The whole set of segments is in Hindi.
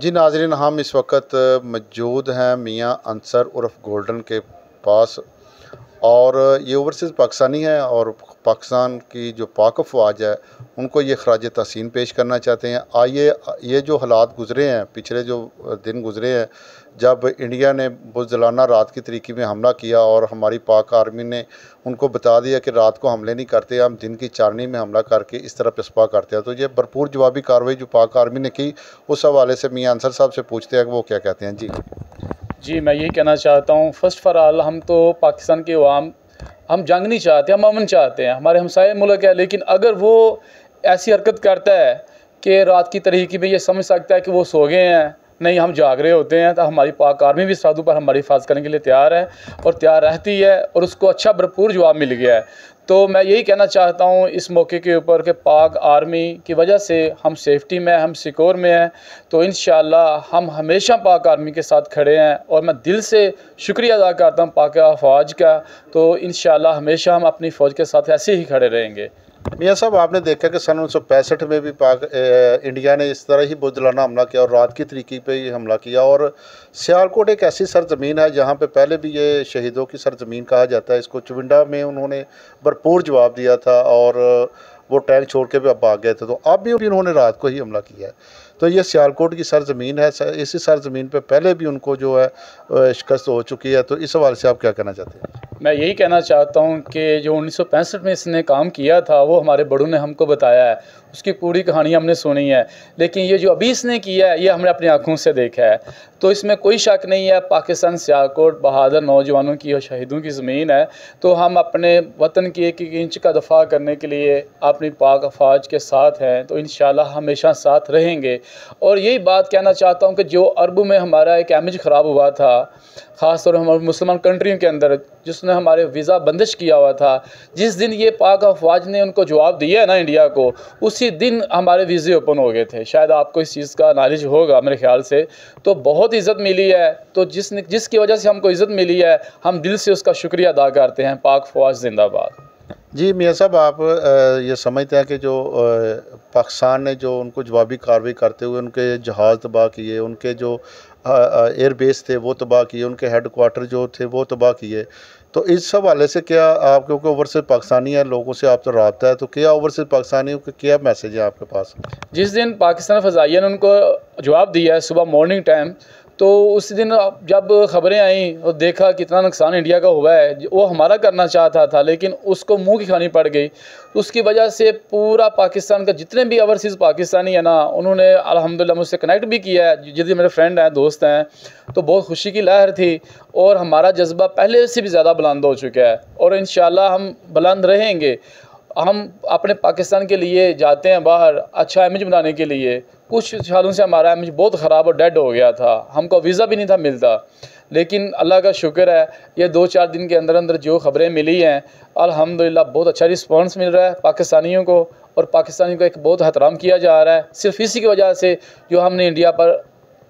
जी नाज़रीन, हम इस वक्त मौजूद हैं मियाँ अंसर उर्फ गोल्डन के पास और ये ओवरसीज़ पाकिस्तानी है और पाकिस्तान की जो पाक अफ़वाज है उनको ये ख़राज तहसीन पेश करना चाहते हैं। आइए, ये जो हालात गुज़रे हैं, पिछले जो दिन गुज़रे हैं जब इंडिया ने बुज़दिलाना रात की तरीके में हमला किया और हमारी पाक आर्मी ने उनको बता दिया कि रात को हमले नहीं करते, हम दिन की चांदनी में हमला करके इस तरह पसपा करते हैं। तो ये भरपूर जवाबी कार्रवाई जो पाक आर्मी ने की, उस हवाले से मियाँ अंसर साहब से पूछते हैं कि वो क्या कहते हैं। जी, मैं यही कहना चाहता हूँ, फ़र्स्ट फ़ॉर ऑल हम तो पाकिस्तान के अवाम, हम जंग नहीं चाहते, हम अमन चाहते हैं। हमारे हमसाये मुल्क है, लेकिन अगर वो ऐसी हरकत करता है कि रात की तरीके में ये समझ सकता है कि वो सो गए हैं, नहीं हम जाग रहे होते हैं, तो हमारी पाक आर्मी भी सरहदों पर हमारी हिफाजत करने के लिए तैयार है और तैयार रहती है और उसको अच्छा भरपूर जवाब मिल गया है। तो मैं यही कहना चाहता हूँ इस मौके के ऊपर कि पाक आर्मी की वजह से हम सेफ्टी में, हम सिक्योर में हैं। तो इंशाअल्लाह हम हमेशा पाक आर्मी के साथ खड़े हैं और मैं दिल से शुक्रिया अदा करता हूँ पाक अफ़वाज का। तो इंशाअल्लाह हमेशा हम अपनी फ़ौज के साथ ऐसे ही खड़े रहेंगे। मियाँ साहब, आपने देखा कि सन 1965 में भी इंडिया ने इस तरह ही बुज़दिलाना हमला किया और रात की तरीके पे ही हमला किया। और सियालकोट एक ऐसी सरज़मीन है जहाँ पे पहले भी ये शहीदों की सरज़मीन कहा जाता है। इसको चुविंडा में उन्होंने भरपूर जवाब दिया था और वो टैंक छोड़ के भी अब भाग गए थे, तो अब भी उन्होंने रात को ही हमला किया है। तो ये सियालकोट की सरज़मीन है, इसी सरज़मीन पे पहले भी उनको जो है शिकस्त हो चुकी है। तो इस हवाले से आप क्या कहना चाहते हैं? मैं यही कहना चाहता हूँ कि जो 1965 में इसने काम किया था वो हमारे बड़ों ने हमको बताया है, उसकी पूरी कहानी हमने सुनी है, लेकिन ये जो अभी इसने किया है ये हमने अपनी आँखों से देखा है। तो इसमें कोई शक नहीं है, पाकिस्तान सियालकोट बहादुर नौजवानों की और शहीदों की ज़मीन है। तो हम अपने वतन की एक एक इंच का दफ़ा करने के लिए अपनी पाक अफ़वाज के साथ हैं, तो इंशाअल्लाह हमेशा साथ रहेंगे। और यही बात कहना चाहता हूँ कि जो अरबों में हमारा एक इमेज ख़राब हुआ था, ख़ास तौर पर हमारे मुसलमान कंट्रियों के अंदर, जिसने हमारे वीज़ा बंदिश किया हुआ था, जिस दिन ये पाक अफ़वाज ने उनको जवाब दिया है ना इंडिया को, उसी दिन हमारे वीज़े ओपन हो गए थे। शायद आपको इस चीज़ का नॉलेज होगा मेरे ख़्याल से। तो बहुत इज़्ज़त मिली है, तो जिसकी वजह से हमको इज़्ज़त मिली है, हम दिल से उसका शुक्रिया अदा करते हैं। पाक फ़ौज ज़िंदाबाद। जी मियाँ साहब, आप ये समझते हैं कि जो पाकिस्तान ने जो उनको जवाबी कार्रवाई करते हुए उनके जहाज़ तबाह किए, उनके जो एयर बेस थे वो तबाह किए, उनके हेड क्वार्टर जो थे वो तबाह किए, तो इस हवाले से क्या आप, क्योंकि ओवरसीज़ पाकिस्तानी है, लोगों से आप तो रब्ता है, तो क्या ओवरसीज़ पाकिस्तानियों का क्या मैसेज है आपके पास? जिस दिन पाकिस्तान फ़ज़ाइया ने उनको जवाब दिया है सुबह मॉर्निंग टाइम, तो उस दिन जब ख़बरें आई और देखा कितना नुकसान इंडिया का हुआ है, वो हमारा करना चाहता था लेकिन उसको मुंह की खानी पड़ गई। उसकी वजह से पूरा पाकिस्तान का जितने भी ओवरसीज़ पाकिस्तानी है ना, उन्होंने अल्हम्दुलिल्लाह मुझसे कनेक्ट भी किया है, जितने मेरे फ्रेंड हैं, दोस्त हैं। तो बहुत खुशी की लहर थी और हमारा जज्बा पहले से भी ज़्यादा बुलंद हो चुका है और इंशाअल्लाह हम बुलंद रहेंगे। हम अपने पाकिस्तान के लिए जाते हैं बाहर अच्छा इमेज बनाने के लिए। कुछ सालों से हमारा इमेज बहुत ख़राब और डेड हो गया था, हमको वीज़ा भी नहीं था मिलता, लेकिन अल्लाह का शुक्र है ये 2-4 दिन के अंदर अंदर जो ख़बरें मिली हैं, अल्हम्दुलिल्लाह बहुत अच्छा रिस्पांस मिल रहा है पाकिस्तानियों को और पाकिस्तानियों का एक बहुत एहतराम किया जा रहा है। सिर्फ इसी की वजह से जो हमने इंडिया पर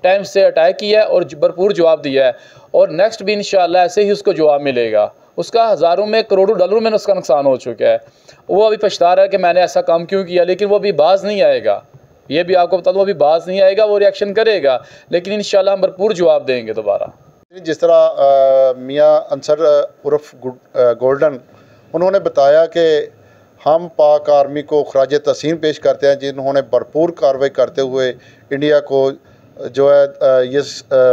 टाइम से अटैक किया है और भरपूर जवाब दिया है और नेक्स्ट भी इंशाअल्लाह ऐसे ही उसको जवाब मिलेगा। उसका हज़ारों में करोड़ों डॉलर में उसका नुकसान हो चुका है। वो अभी पछता रहा है कि मैंने ऐसा काम क्यों किया, लेकिन वो अभी बाज नहीं आएगा। ये भी आपको बता दूँ, अभी बाज नहीं आएगा, वो रिएक्शन करेगा, लेकिन इंशाअल्लाह हम भरपूर जवाब देंगे दोबारा। जिस तरह मियाँ अंसर उर्फ गोल्डन उन्होंने बताया कि हम पाक आर्मी को ख़राज तहसीन पेश करते हैं, जिन्होंने भरपूर कार्रवाई करते हुए इंडिया को जो है ये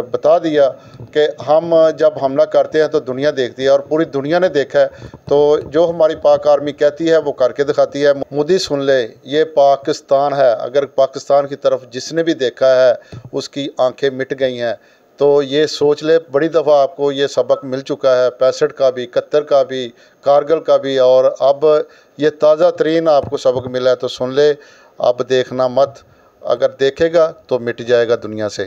बता दिया कि हम जब हमला करते हैं तो दुनिया देखती है और पूरी दुनिया ने देखा है। तो जो हमारी पाक आर्मी कहती है वो करके दिखाती है। मोदी सुन ले, ये पाकिस्तान है, अगर पाकिस्तान की तरफ जिसने भी देखा है उसकी आंखें मिट गई हैं। तो ये सोच ले, बड़ी दफ़ा आपको ये सबक मिल चुका है, 65 का भी, 71 का भी, कारगिल का भी, और अब ये ताज़ा तरीन आपको सबक मिला है। तो सुन ले, अब देखना मत, अगर देखेगा तो मिट जाएगा दुनिया से।